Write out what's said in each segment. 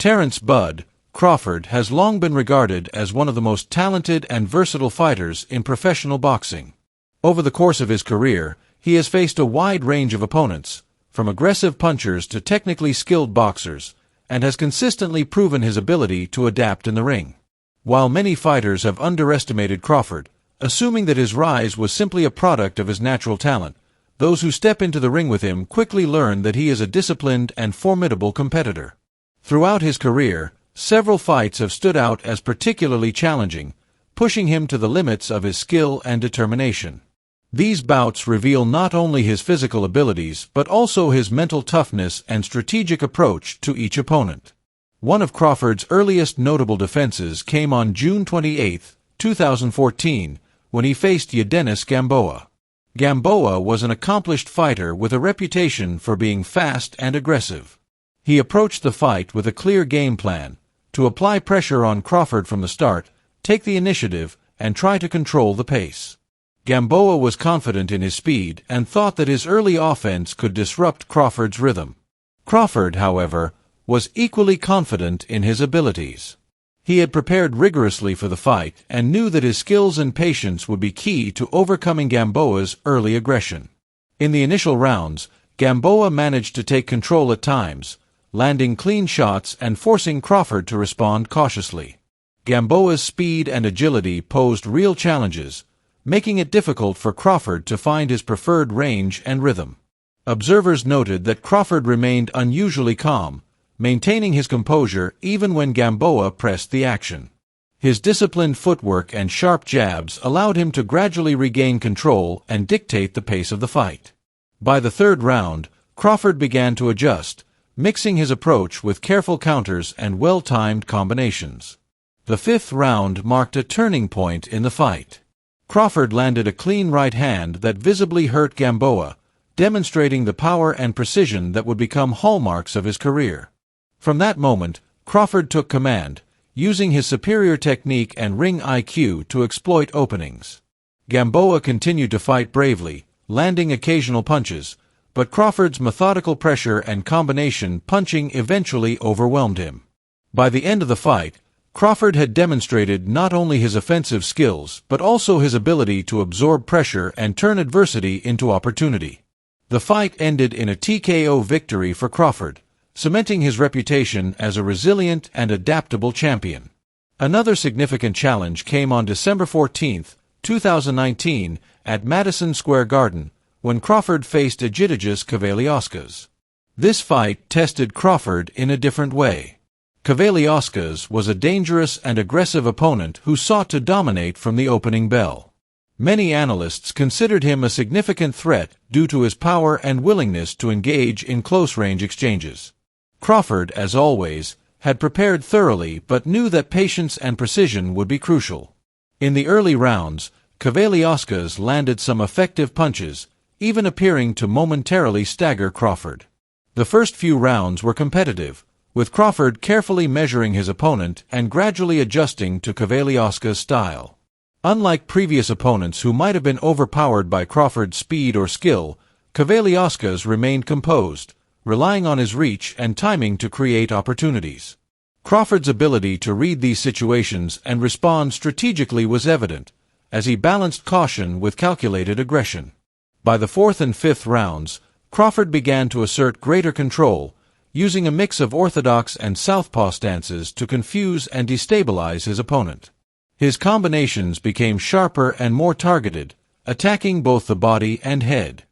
Terence "Bud" Crawford has long been regarded as one of the most talented and versatile fighters in professional boxing. Over the course of his career, he has faced a wide range of opponents, from aggressive punchers to technically skilled boxers, and has consistently proven his ability to adapt in the ring. While many fighters have underestimated Crawford, assuming that his rise was simply a product of his natural talent, those who step into the ring with him quickly learn that he is a disciplined and formidable competitor. Throughout his career, several fights have stood out as particularly challenging, pushing him to the limits of his skill and determination. These bouts reveal not only his physical abilities but also his mental toughness and strategic approach to each opponent. One of Crawford's earliest notable defenses came on June 28, 2014, when he faced Yurcus Gamboa. Gamboa was an accomplished fighter with a reputation for being fast and aggressive. He approached the fight with a clear game plan: to apply pressure on Crawford from the start, take the initiative, and try to control the pace. Gamboa was confident in his speed and thought that his early offense could disrupt Crawford's rhythm. Crawford, however, was equally confident in his abilities. He had prepared rigorously for the fight and knew that his skills and patience would be key to overcoming Gamboa's early aggression. In the initial rounds, Gamboa managed to take control at times, landing clean shots and forcing Crawford to respond cautiously. Gamboa's speed and agility posed real challenges, making it difficult for Crawford to find his preferred range and rhythm. Observers noted that Crawford remained unusually calm, maintaining his composure even when Gamboa pressed the action. His disciplined footwork and sharp jabs allowed him to gradually regain control and dictate the pace of the fight. By the third round, Crawford began to adjust, mixing his approach with careful counters and well-timed combinations. The fifth round marked a turning point in the fight. Crawford landed a clean right hand that visibly hurt Gamboa, demonstrating the power and precision that would become hallmarks of his career. From that moment, Crawford took command, using his superior technique and ring IQ to exploit openings. Gamboa continued to fight bravely, landing occasional punches, but Crawford's methodical pressure and combination punching eventually overwhelmed him. By the end of the fight, Crawford had demonstrated not only his offensive skills but also his ability to absorb pressure and turn adversity into opportunity. The fight ended in a TKO victory for Crawford, cementing his reputation as a resilient and adaptable champion. Another significant challenge came on December 14, 2019, at Madison Square Garden, when Crawford faced Ajitus Kavalyowskis. This fight tested Crawford in a different way. Kavalyowskis was a dangerous and aggressive opponent who sought to dominate from the opening bell. Many analysts considered him a significant threat due to his power and willingness to engage in close-range exchanges. Crawford, as always, had prepared thoroughly but knew that patience and precision would be crucial. In the early rounds, Kavalyowskis landed some effective punches, even appearing to momentarily stagger Crawford. The first few rounds were competitive, with Crawford carefully measuring his opponent and gradually adjusting to Kavalyowskis' style. Unlike previous opponents who might have been overpowered by Crawford's speed or skill, Kavalyowskis remained composed, relying on his reach and timing to create opportunities. Crawford's ability to read these situations and respond strategically was evident, as he balanced caution with calculated aggression. By the fourth and fifth rounds, Crawford began to assert greater control, using a mix of orthodox and southpaw stances to confuse and destabilize his opponent. His combinations became sharper and more targeted, attacking both the body and head.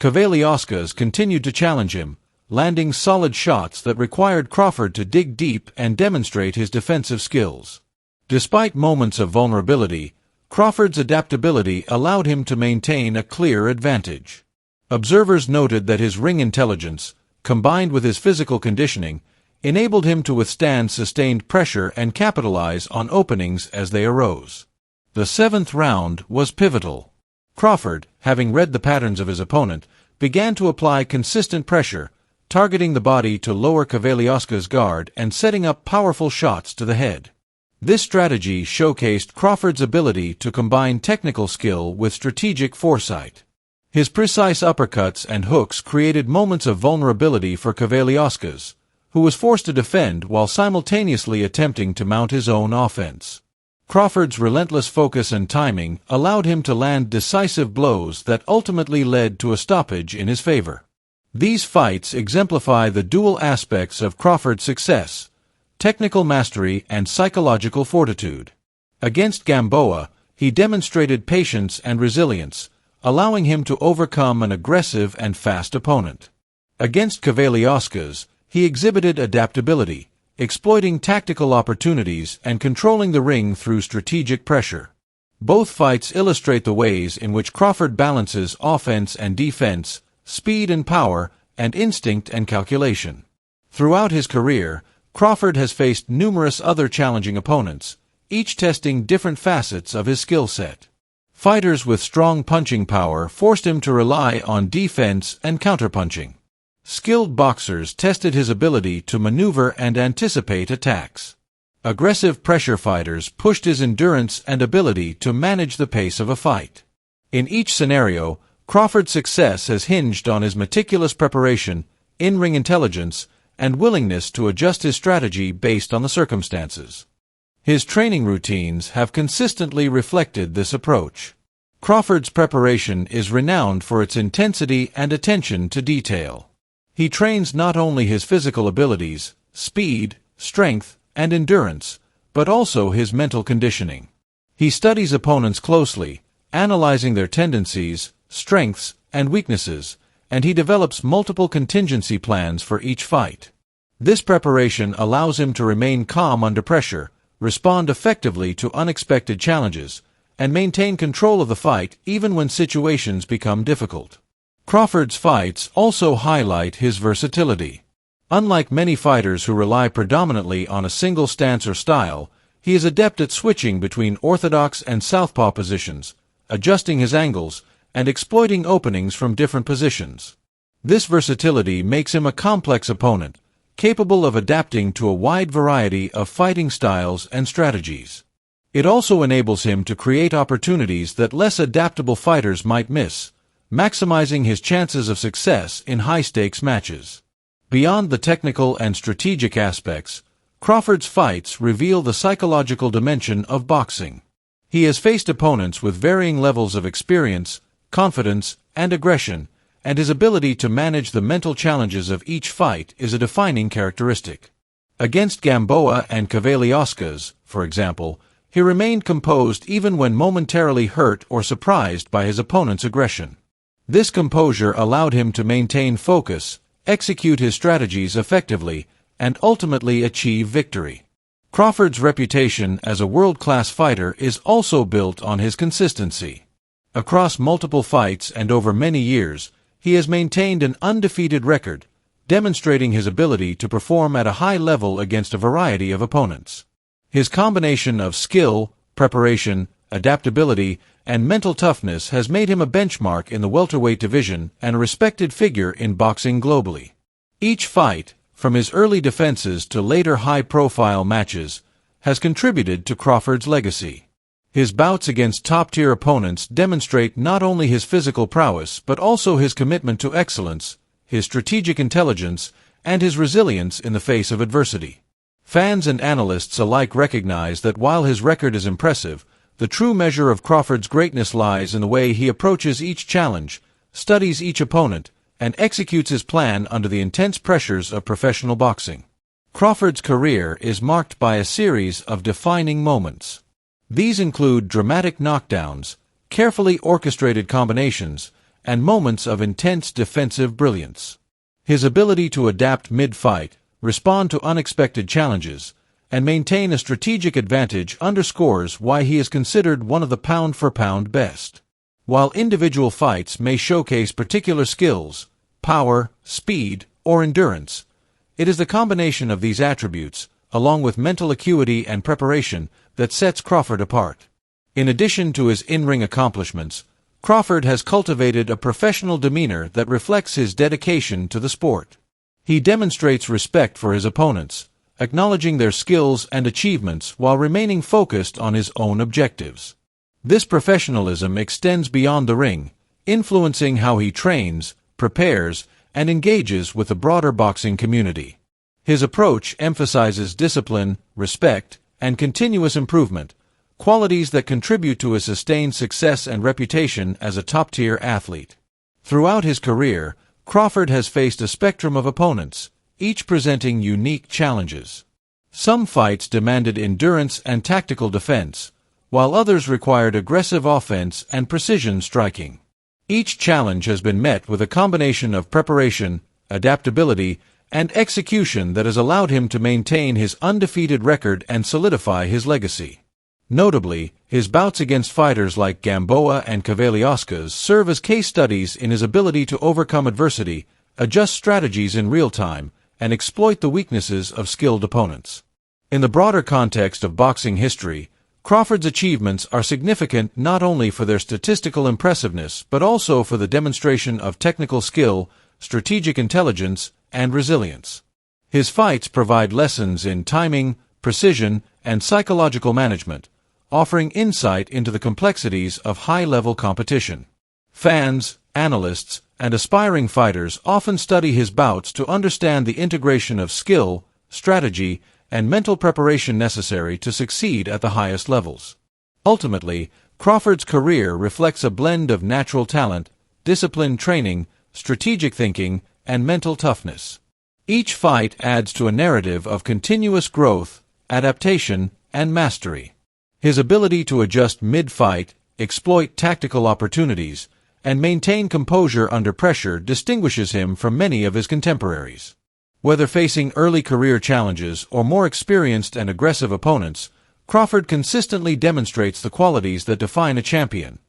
Kavalyowskis continued to challenge him, landing solid shots that required Crawford to dig deep and demonstrate his defensive skills. Despite moments of vulnerability, Crawford's adaptability allowed him to maintain a clear advantage. Observers noted that his ring intelligence, combined with his physical conditioning, enabled him to withstand sustained pressure and capitalize on openings as they arose. The seventh round was pivotal. Crawford, having read the patterns of his opponent, began to apply consistent pressure, targeting the body to lower Kavalyowskis' guard and setting up powerful shots to the head. This strategy showcased Crawford's ability to combine technical skill with strategic foresight. His precise uppercuts and hooks created moments of vulnerability for Kavalyowskis, who was forced to defend while simultaneously attempting to mount his own offense. Crawford's relentless focus and timing allowed him to land decisive blows that ultimately led to a stoppage in his favor. These fights exemplify the dual aspects of Crawford's success: technical mastery and psychological fortitude. Against Gamboa, he demonstrated patience and resilience, allowing him to overcome an aggressive and fast opponent. Against Kavalyowskis, he exhibited adaptability, exploiting tactical opportunities and controlling the ring through strategic pressure. Both fights illustrate the ways in which Crawford balances offense and defense, speed and power, and instinct and calculation. Throughout his career, Crawford has faced numerous other challenging opponents, each testing different facets of his skill set. Fighters with strong punching power forced him to rely on defense and counterpunching. Skilled boxers tested his ability to maneuver and anticipate attacks. Aggressive pressure fighters pushed his endurance and ability to manage the pace of a fight. In each scenario, Crawford's success has hinged on his meticulous preparation, in-ring intelligence, and willingness to adjust his strategy based on the circumstances. His training routines have consistently reflected this approach. Crawford's preparation is renowned for its intensity and attention to detail. He trains not only his physical abilities, speed, strength, and endurance, but also his mental conditioning. He studies opponents closely, analyzing their tendencies, strengths, and weaknesses, and he develops multiple contingency plans for each fight. This preparation allows him to remain calm under pressure, respond effectively to unexpected challenges, and maintain control of the fight even when situations become difficult. Crawford's fights also highlight his versatility. Unlike many fighters who rely predominantly on a single stance or style, he is adept at switching between orthodox and southpaw positions, adjusting his angles, and exploiting openings from different positions. This versatility makes him a complex opponent, capable of adapting to a wide variety of fighting styles and strategies. It also enables him to create opportunities that less adaptable fighters might miss, maximizing his chances of success in high-stakes matches. Beyond the technical and strategic aspects, Crawford's fights reveal the psychological dimension of boxing. He has faced opponents with varying levels of experience, confidence, and aggression, and his ability to manage the mental challenges of each fight is a defining characteristic. Against Gamboa and Kavalyowskis, for example, he remained composed even when momentarily hurt or surprised by his opponent's aggression. This composure allowed him to maintain focus, execute his strategies effectively, and ultimately achieve victory. Crawford's reputation as a world-class fighter is also built on his consistency. Across multiple fights and over many years, he has maintained an undefeated record, demonstrating his ability to perform at a high level against a variety of opponents. His combination of skill, preparation, adaptability, and mental toughness has made him a benchmark in the welterweight division and a respected figure in boxing globally. Each fight, from his early defenses to later high-profile matches, has contributed to Crawford's legacy. His bouts against top-tier opponents demonstrate not only his physical prowess but also his commitment to excellence, his strategic intelligence, and his resilience in the face of adversity. Fans and analysts alike recognize that while his record is impressive, the true measure of Crawford's greatness lies in the way he approaches each challenge, studies each opponent, and executes his plan under the intense pressures of professional boxing. Crawford's career is marked by a series of defining moments. These include dramatic knockdowns, carefully orchestrated combinations, and moments of intense defensive brilliance. His ability to adapt mid-fight, respond to unexpected challenges, and maintain a strategic advantage underscores why he is considered one of the pound-for-pound best. While individual fights may showcase particular skills, power, speed, or endurance, it is the combination of these attributes, along with mental acuity and preparation, that sets Crawford apart. In addition to his in-ring accomplishments, Crawford has cultivated a professional demeanor that reflects his dedication to the sport. He demonstrates respect for his opponents, acknowledging their skills and achievements while remaining focused on his own objectives. This professionalism extends beyond the ring, influencing how he trains, prepares, and engages with the broader boxing community. His approach emphasizes discipline, respect, and continuous improvement, qualities that contribute to his sustained success and reputation as a top-tier athlete. Throughout his career, Crawford has faced a spectrum of opponents, each presenting unique challenges. Some fights demanded endurance and tactical defense, while others required aggressive offense and precision striking. Each challenge has been met with a combination of preparation, adaptability, and execution that has allowed him to maintain his undefeated record and solidify his legacy. Notably, his bouts against fighters like Gamboa and Kavalyowskis serve as case studies in his ability to overcome adversity, adjust strategies in real time, and exploit the weaknesses of skilled opponents. In the broader context of boxing history, Crawford's achievements are significant not only for their statistical impressiveness but also for the demonstration of technical skill, strategic intelligence, and resilience. His fights provide lessons in timing, precision, and psychological management, offering insight into the complexities of high-level competition. Fans, analysts, and aspiring fighters often study his bouts to understand the integration of skill, strategy, and mental preparation necessary to succeed at the highest levels. Ultimately, Crawford's career reflects a blend of natural talent, disciplined training, strategic thinking, and mental toughness. Each fight adds to a narrative of continuous growth, adaptation, and mastery. His ability to adjust mid-fight, exploit tactical opportunities, and maintain composure under pressure distinguishes him from many of his contemporaries. Whether facing early career challenges or more experienced and aggressive opponents, Crawford consistently demonstrates the qualities that define a champion: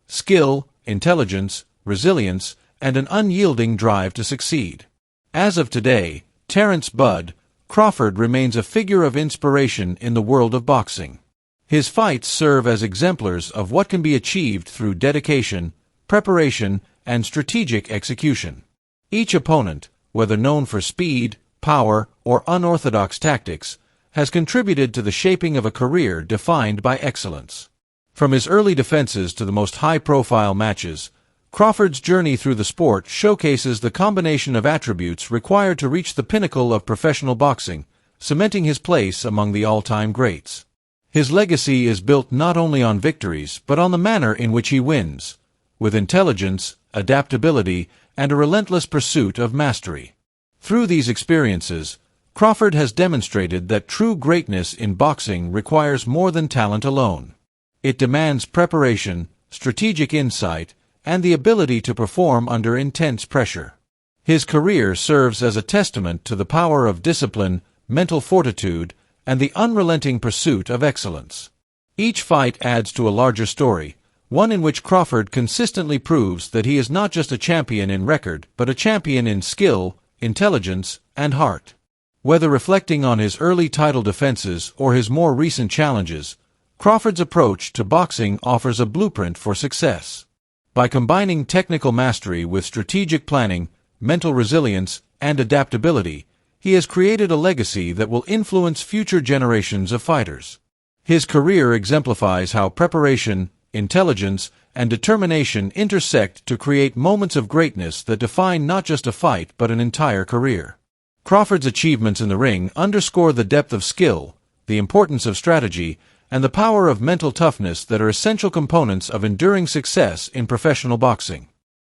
skill, intelligence, resilience, and an unyielding drive to succeed. As of today, Terrence "Bud" Crawford remains a figure of inspiration in the world of boxing. His fights serve as exemplars of what can be achieved through dedication, preparation, and strategic execution. Each opponent, whether known for speed, power, or unorthodox tactics, has contributed to the shaping of a career defined by excellence. From his early defenses to the most high-profile matches, Crawford's journey through the sport showcases the combination of attributes required to reach the pinnacle of professional boxing, cementing his place among the all-time greats. His legacy is built not only on victories but on the manner in which he wins, with intelligence, adaptability, and a relentless pursuit of mastery. Through these experiences, Crawford has demonstrated that true greatness in boxing requires more than talent alone. It demands preparation, strategic insight, and the ability to perform under intense pressure. His career serves as a testament to the power of discipline, mental fortitude, and the unrelenting pursuit of excellence. Each fight adds to a larger story, one in which Crawford consistently proves that he is not just a champion in record, but a champion in skill, intelligence, and heart. Whether reflecting on his early title defenses or his more recent challenges, Crawford's approach to boxing offers a blueprint for success. By combining technical mastery with strategic planning, mental resilience, and adaptability, he has created a legacy that will influence future generations of fighters. His career exemplifies how preparation, intelligence, and determination intersect to create moments of greatness that define not just a fight but an entire career. Crawford's achievements in the ring underscore the depth of skill, the importance of strategy, and the power of mental toughness that are essential components of enduring success in professional boxing.